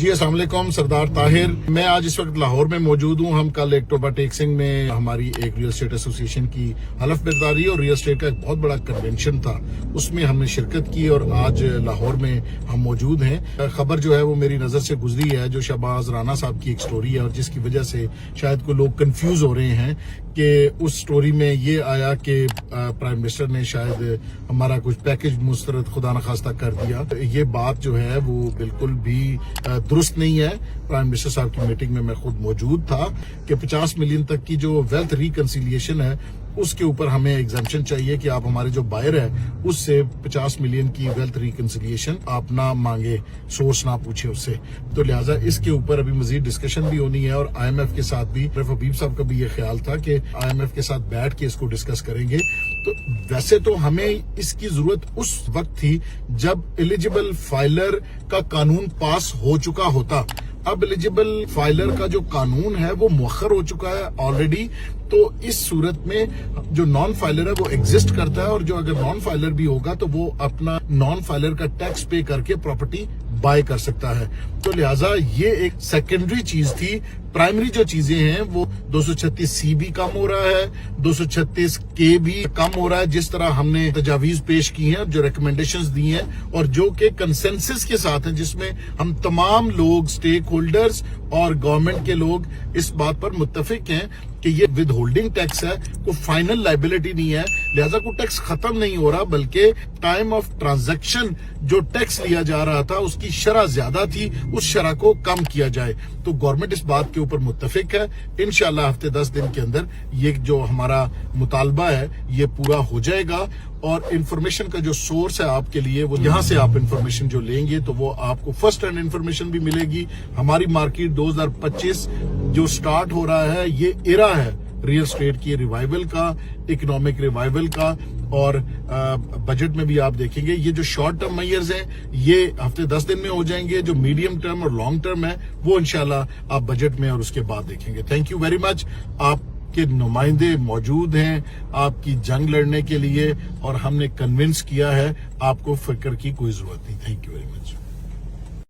جی السلام علیکم، سردار طاہر۔ میں آج اس وقت لاہور میں موجود ہوں۔ ہم کل ایک ٹوبا ٹیکسنگ میں ہماری ایک ریل اسٹیٹ ایسوسی ایشن کی حلف برداری اور ریل اسٹیٹ کا ایک بہت بڑا کنونشن تھا، اس میں ہم نے شرکت کی اور آج لاہور میں ہم موجود ہیں۔ خبر جو ہے وہ میری نظر سے گزری ہے، جو شہباز رانا صاحب کی ایک سٹوری ہے اور جس کی وجہ سے شاید کو لوگ کنفیوز ہو رہے ہیں کہ اس سٹوری میں یہ آیا کہ پرائم منسٹر نے شاید ہمارا کچھ پیکج مسترد خدا نخواستہ کر دیا۔ یہ بات جو ہے وہ بالکل بھی درست نہیں ہے۔ پرائم منسٹر صاحب کی میٹنگ میں خود موجود تھا کہ 50 ملین تک کی جو ویلتھ ریکنسیلیشن ہے اس کے اوپر ہمیں ایگزمپشن چاہیے کہ آپ ہمارے جو بائر ہے اس سے 50 ملین کی ویلتھ ریکنسیلیشن آپ نہ مانگے، سورس نہ پوچھے اس سے۔ تو لہٰذا اس کے اوپر ابھی مزید ڈسکشن بھی ہونی ہے اور آئی ایم ایف کے ساتھ بھی حبیب صاحب کا بھی یہ خیال تھا کہ آئی ایم ایف کے ساتھ بیٹھ کے اس کو ڈسکس کریں گے۔ تو ویسے تو ہمیں اس کی ضرورت اس وقت تھی جب ایلیجیبل فائلر کا قانون پاس ہو چکا ہوتا۔ اب ایلیجیبل فائلر کا جو قانون ہے وہ مؤخر ہو چکا ہے آلریڈی، تو اس صورت میں جو نان فائلر ہے وہ ایگزسٹ کرتا ہے، اور جو اگر نان فائلر بھی ہوگا تو وہ اپنا نان فائلر کا ٹیکس پے کر کے پراپرٹی بائی کر سکتا ہے۔ تو لہٰذا یہ ایک سیکنڈری چیز تھی۔ پرائمری جو چیزیں ہیں وہ 236C بھی کم ہو رہا ہے، 236K بھی کم ہو رہا ہے، جس طرح ہم نے تجاویز پیش کی ہیں، جو ریکمنڈیشنز دی ہیں اور جو کہ کنسنسس کے ساتھ ہیں، جس میں ہم تمام لوگ سٹیک ہولڈرز اور گورنمنٹ کے لوگ اس بات پر متفق ہیں کہ یہ ود ہولڈنگ ٹیکس ہے، کوئی فائنل لائبلٹی نہیں ہے، لہذا کوئی ٹیکس ختم نہیں ہو رہا، بلکہ ٹائم آف ٹرانزیکشن جو ٹیکس لیا جا رہا تھا اس کی شرح زیادہ تھی، اس شرح کو کم کیا جائے۔ تو گورنمنٹ اس بات کے اوپر متفق ہے۔ انشاءاللہ ہفتے 10 دن کے اندر یہ جو ہمارا مطالبہ ہے یہ پورا ہو جائے گا، اور انفارمیشن کا جو سورس ہے آپ کے لیے وہ یہاں سے آپ انفارمیشن جو لیں گے تو وہ آپ کو فرسٹ ہینڈ انفارمیشن بھی ملے گی۔ ہماری مارکیٹ 2025 جو سٹارٹ ہو رہا ہے یہ ایرا ہے ریل اسٹیٹ کی ریوائیول کا، اکنامک ریوائیول کا، اور بجٹ میں بھی آپ دیکھیں گے یہ جو شارٹ ٹرم میئرز ہیں یہ ہفتے 10 دن میں ہو جائیں گے، جو میڈیم ٹرم اور لانگ ٹرم ہے وہ انشاءاللہ آپ بجٹ میں اور اس کے بعد دیکھیں گے۔ Thank you very much. آپ کے نمائندے موجود ہیں آپ کی جنگ لڑنے کے لیے، اور ہم نے کنونس کیا ہے آپ کو فکر کی کوئی ضرورت نہیں۔ Thank you very much.